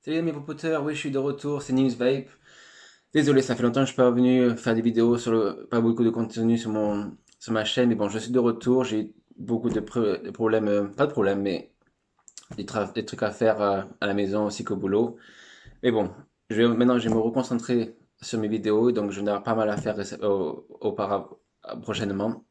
Salut mes popoteurs, oui je suis de retour, c'est Newsvape. Désolé, ça fait longtemps que je suis pas revenu faire des vidéos pas beaucoup de contenu sur ma chaîne, mais bon, je suis de retour, j'ai eu beaucoup de problèmes, pas de problèmes, mais des trucs à faire à la maison aussi qu'au boulot. Mais bon, maintenant je vais me reconcentrer sur mes vidéos, donc je vais avoir pas mal à faire prochainement.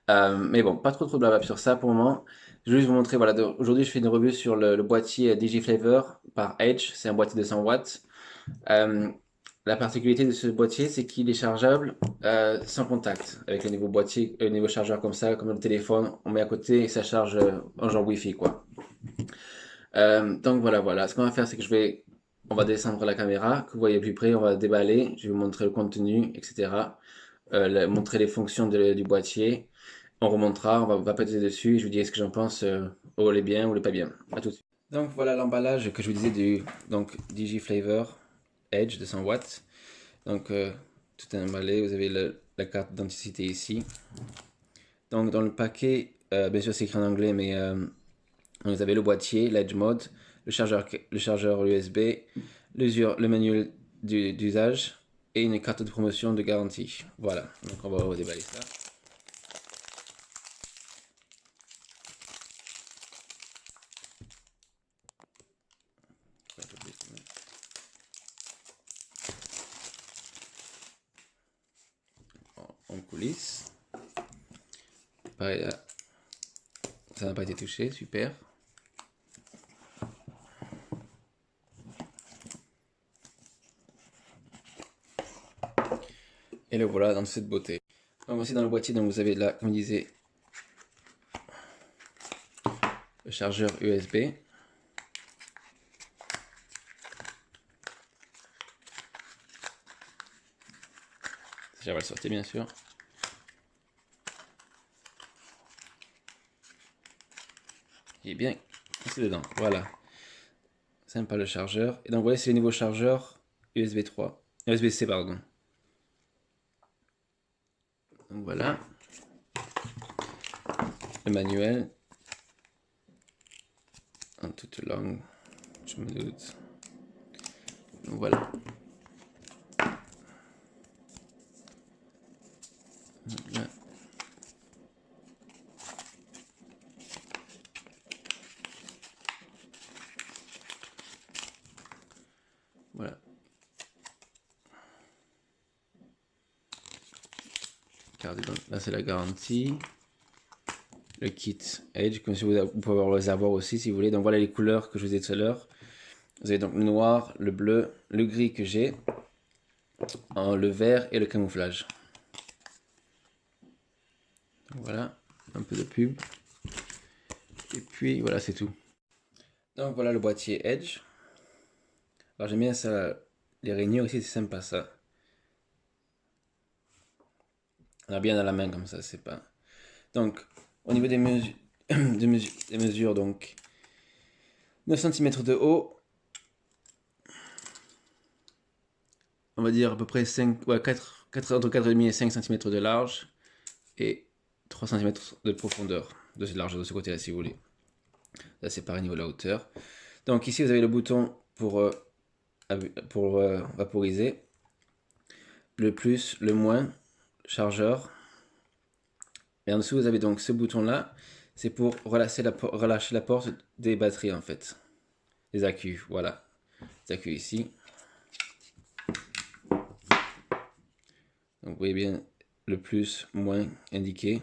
Mais bon, pas trop de blabla sur ça pour le moment. Je vais juste vous montrer, voilà, aujourd'hui je fais une revue sur le boîtier DigiFlavor par Edge, c'est un boîtier de 100 watts. Euh, la particularité de ce boîtier, c'est qu'il est chargeable sans contact, avec le niveau boîtier, le niveau chargeur comme ça, comme le téléphone, on met à côté et ça charge en genre Wi-Fi quoi. Donc voilà. Ce qu'on va faire, c'est que on va descendre la caméra, que vous voyez plus près, on va déballer, je vais vous montrer le contenu, etc. Montrer les fonctions du boîtier. On remontera, on va péter dessus et je vous dirai ce que j'en pense, ou les bien ou les pas bien. À tout de suite. Donc voilà l'emballage que je vous disais du DigiFlavor Edge de 100 watts. Donc tout est emballé, vous avez la carte d'identité ici. Donc dans le paquet, bien sûr c'est écrit en anglais, mais vous avez le boîtier, l'Edge Mode, le chargeur USB, le manuel d'usage et une carte de promotion de garantie. Voilà, donc on va déballer ça. En coulisses. Pareil là, ça n'a pas été touché, super. Et le voilà dans cette beauté. Donc aussi dans le boîtier, donc vous avez là, comme je disais, le chargeur USB. Ça va le sortir bien sûr. Il est bien c'est dedans, voilà. Sympa le chargeur. Et donc vous voyez c'est le niveau chargeur USB 3. USB-C pardon. Donc voilà. Le manuel. En toute langue. Je me doute. Donc voilà. Voilà. Voilà. Là c'est la garantie. Le kit Edge, comme si vous pouvez les avoir aussi si vous voulez. Donc voilà les couleurs que je vous ai dit tout à l'heure. Vous avez donc le noir, le bleu, le gris que j'ai, le vert et le camouflage. Donc voilà, un peu de pub. Et puis voilà, c'est tout. Donc voilà le boîtier Edge. Alors j'aime bien ça, les réunions aussi, c'est sympa ça. On a bien dans la main comme ça, c'est pas. Donc au niveau des mesures, des mesures donc 9 cm de haut, on va dire à peu près 5, ouais, entre 4,5 et 5 cm de large et 3 cm de profondeur, de largeur de ce côté-là si vous voulez. Là c'est pareil au niveau de la hauteur. Donc ici vous avez le bouton pour vaporiser, le plus, le moins, chargeur. Et en dessous vous avez donc ce bouton-là, c'est pour relâcher la porte des batteries en fait, des accus, voilà. Les accus ici. Donc vous voyez bien le plus, moins indiqué.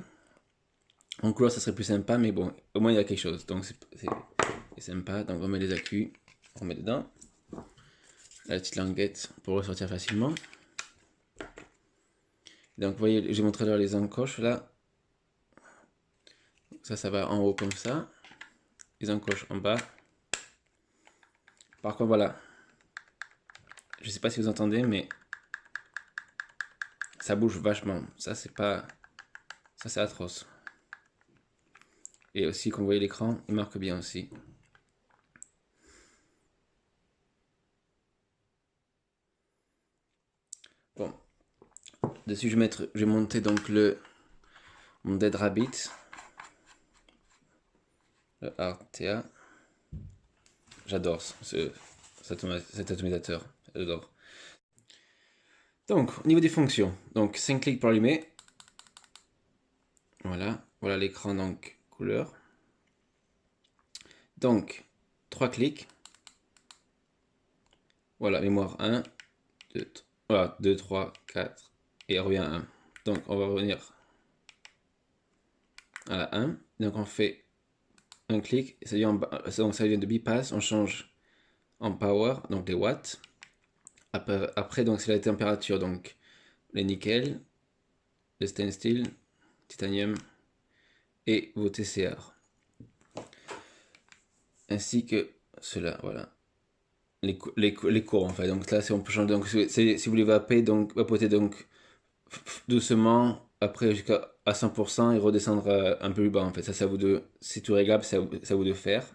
En couleur ça serait plus sympa, mais bon, au moins il y a quelque chose, donc c'est sympa. Donc on met les accus, on met dedans. La petite languette pour ressortir facilement. Donc vous voyez, j'ai montré là les encoches là. Ça va en haut comme ça. Les encoches en bas. Par contre voilà, je sais pas si vous entendez, mais ça bouge vachement. Ça c'est pas, ça c'est atroce. Et aussi comme vous voyez l'écran, il marque bien aussi. Bon, dessus je vais monter donc mon Dead Rabbit, le RTA. J'adore cet atomisateur. J'adore. Donc, au niveau des fonctions, donc 5 clics pour allumer. Voilà, voilà l'écran donc couleur. Donc, 3 clics. Voilà, mémoire 1, 2, voilà, 2, 3, 4, et revient à 1. Donc, on va revenir à la 1. Donc, on fait un clic, donc ça vient de bypass, on change en power, donc les watts. Après donc c'est la température, donc les nickel, le stainless steel, titanium et vos TCR. Ainsi que cela, voilà. Les cours en fait. Donc là, on peut changer. Donc si vous voulez vapoter donc doucement, après jusqu'à 100% et redescendre un peu plus bas en fait. Ça vous de, c'est tout réglable, ça vous de faire.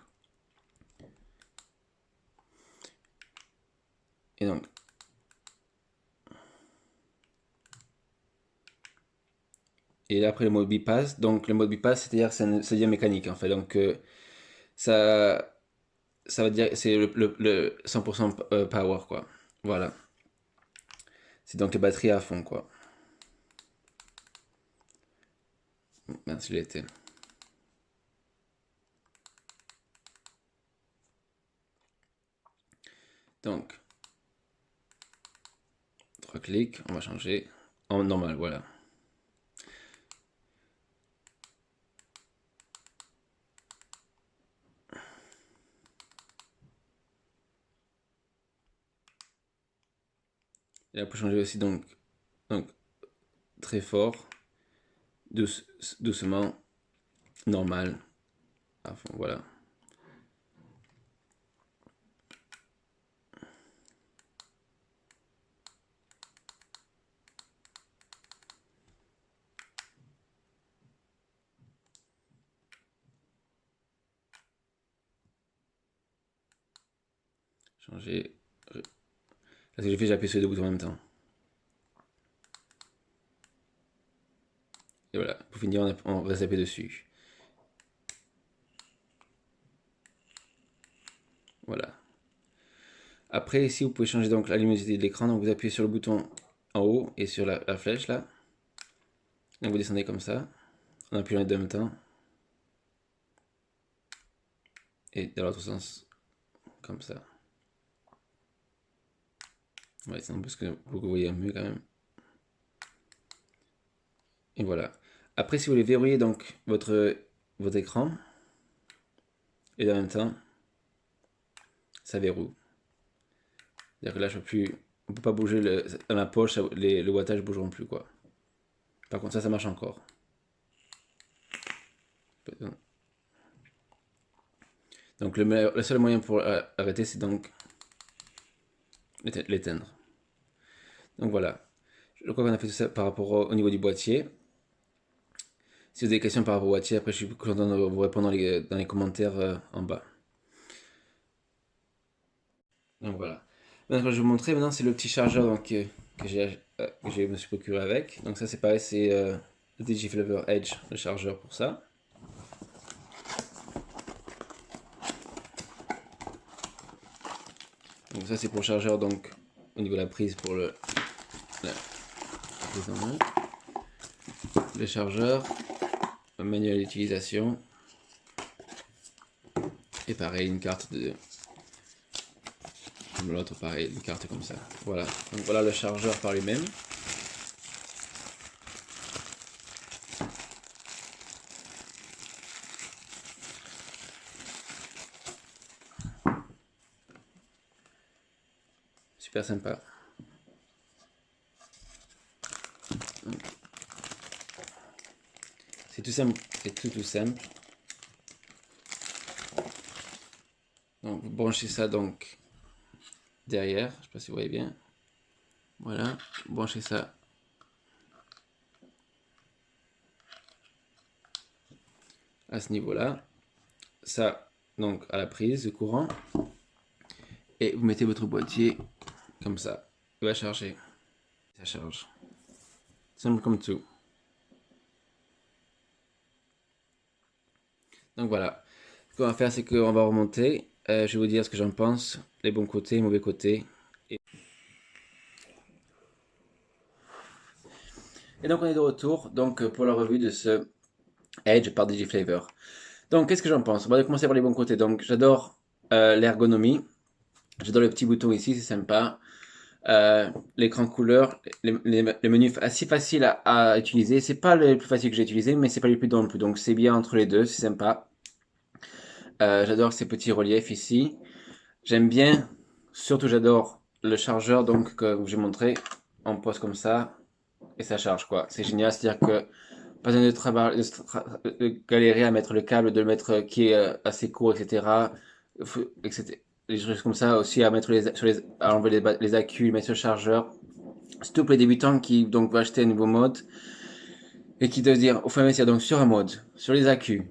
Et donc et après le mode bypass, donc le mode bypass, c'est-à-dire c'est mécanique en fait. Donc ça ça veut dire c'est le 100% power quoi. Voilà. C'est donc les batteries à fond quoi. Merci l'été. Donc 3 clics, on va changer en normal, voilà. Et là, on peut changer aussi donc très fort, doucement, normal, à fond, voilà. Changer. Là, ce que j'ai fait, j'ai appuyé sur les deux boutons en même temps. Et voilà, pour finir, on va zapper dessus. Voilà. Après, ici, vous pouvez changer donc la luminosité de l'écran. Donc, vous appuyez sur le bouton en haut et sur la flèche là. Donc, vous descendez comme ça, en appuyant les deux en même temps. Et dans l'autre sens, comme ça. On va descendre parce que vous voyez mieux quand même. Et voilà. Après, si vous voulez verrouiller donc votre écran, et en même temps, ça verrouille. C'est-à-dire que là, je peux plus, on peut pas bouger dans la poche, le wattage ne bougeront plus quoi. Par contre, ça marche encore. Donc le seul moyen pour arrêter, c'est donc l'éteindre. Donc voilà. Je crois qu'on a fait tout ça par rapport au niveau du boîtier. Si vous avez des questions par rapport au boîtier, après je suis content de vous répondre dans les commentaires en bas. Donc voilà. Maintenant, je vais vous montrer, maintenant c'est le petit chargeur donc, que je me suis procuré avec. Donc ça c'est pareil, c'est le DigiFlavor Edge, le chargeur pour ça. Donc ça c'est pour le chargeur, donc au niveau de la prise pour la prise en main. Le chargeur, un manuel d'utilisation. Et pareil, une carte de... Comme l'autre, pareil, une carte comme ça. Voilà. Donc voilà le chargeur par lui-même. Super sympa. C'est tout simple, c'est tout simple. Donc vous branchez ça donc derrière, je sais pas si vous voyez bien. Voilà, vous branchez ça à ce niveau-là. Ça donc à la prise de courant. Et vous mettez votre boîtier comme ça. Il va charger. Ça charge. Simple comme tout. Donc voilà. Ce qu'on va faire, c'est qu'on va remonter Je vais vous dire ce que j'en pense, les bons côtés, les mauvais côtés. Et donc on est de retour donc pour la revue de ce Edge par Digiflavor. Donc qu'est-ce que j'en pense? On va commencer par les bons côtés. Donc j'adore l'ergonomie, j'adore le petit bouton ici, c'est sympa. L'écran couleur, les menus assez faciles à utiliser. C'est pas le plus facile que j'ai utilisé, mais c'est pas le plus non plus. Donc c'est bien entre les deux, c'est sympa. J'adore ces petits reliefs ici. J'aime bien, surtout j'adore le chargeur donc que j'ai montré. On pose comme ça et ça charge quoi. C'est génial, c'est-à-dire que pas besoin de, de galérer à mettre le câble, de le mettre qui est assez court, etc. etc. Les choses comme ça aussi à mettre à enlever les accus, mettre sur le chargeur. Surtout pour les débutants qui donc vont acheter un nouveau mode et qui doivent dire, au fur et à mesure, donc sur un mode, sur les accus,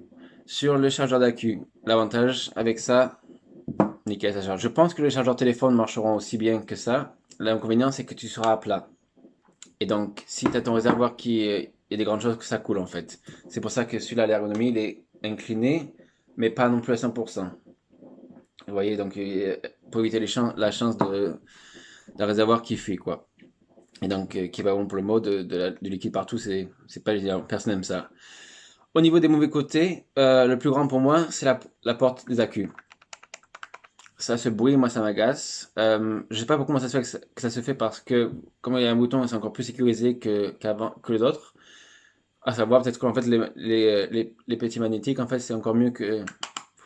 sur le chargeur d'accu. L'avantage avec ça, nickel, ça charge. Je pense que les chargeurs téléphone marcheront aussi bien que ça. L'inconvénient, c'est que tu seras à plat. Et donc, si tu as ton réservoir il y a des grandes chances que ça coule en fait. C'est pour ça que celui-là, l'ergonomie, il est incliné, mais pas non plus à 100%. Vous voyez, donc pour éviter la chance d'un réservoir qui fuit, quoi. Et donc, qui va bon pour le mot du liquide partout, c'est pas idéal. Personne n'aime ça. Au niveau des mauvais côtés, le plus grand pour moi, c'est la porte des accus. Ça, ce bruit, moi, ça m'agace. Je sais pas pourquoi ça se fait que ça se fait parce que, comme il y a un bouton, c'est encore plus sécurisé qu'avant, que les autres. À savoir, peut-être qu'en fait, les petits magnétiques, en fait, c'est encore mieux que.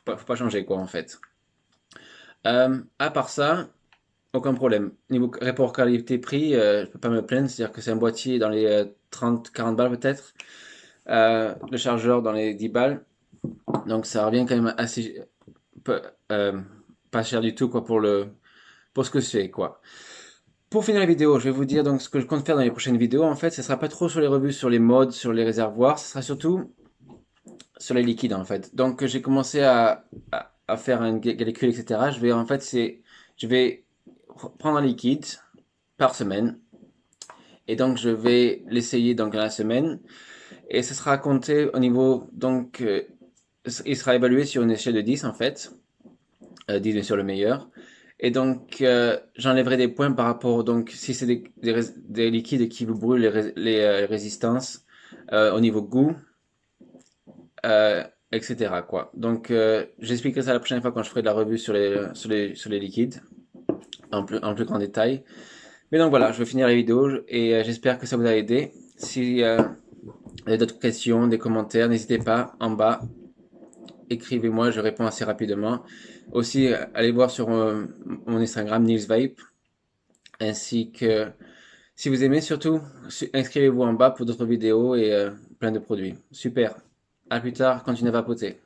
Faut pas changer, quoi, en fait. À part ça, aucun problème. Niveau rapport qualité-prix, je peux pas me plaindre. C'est-à-dire que c'est un boîtier dans les 30-40 balles, peut-être. Le chargeur dans les 10 balles. Donc, ça revient quand même assez. Peu- euh, pas cher du tout, quoi, pour ce que c'est, quoi. Pour finir la vidéo, je vais vous dire donc ce que je compte faire dans les prochaines vidéos. En fait, ce sera pas trop sur les revues, sur les modes, sur les réservoirs. Ce sera surtout sur les liquides en fait. Donc j'ai commencé à faire un calcul, etc. Je vais prendre un liquide par semaine et donc je vais l'essayer donc dans la semaine et ce sera compté au niveau donc il sera évalué sur une échelle de 10 en fait, 10 bien sûr le meilleur. Et donc j'enlèverai des points par rapport donc si c'est des liquides qui vous brûlent les résistances au niveau goût, etc. quoi. Donc, j'expliquerai ça la prochaine fois quand je ferai de la revue sur les liquides, en plus grand détail. Mais donc voilà, je vais finir la vidéo et j'espère que ça vous a aidé. Si vous avez d'autres questions, des commentaires, n'hésitez pas en bas, écrivez-moi, je réponds assez rapidement. Aussi, allez voir sur mon Instagram, NilsVape, ainsi que si vous aimez, surtout, inscrivez-vous en bas pour d'autres vidéos et plein de produits. Super. À plus tard, continuez à vapoter.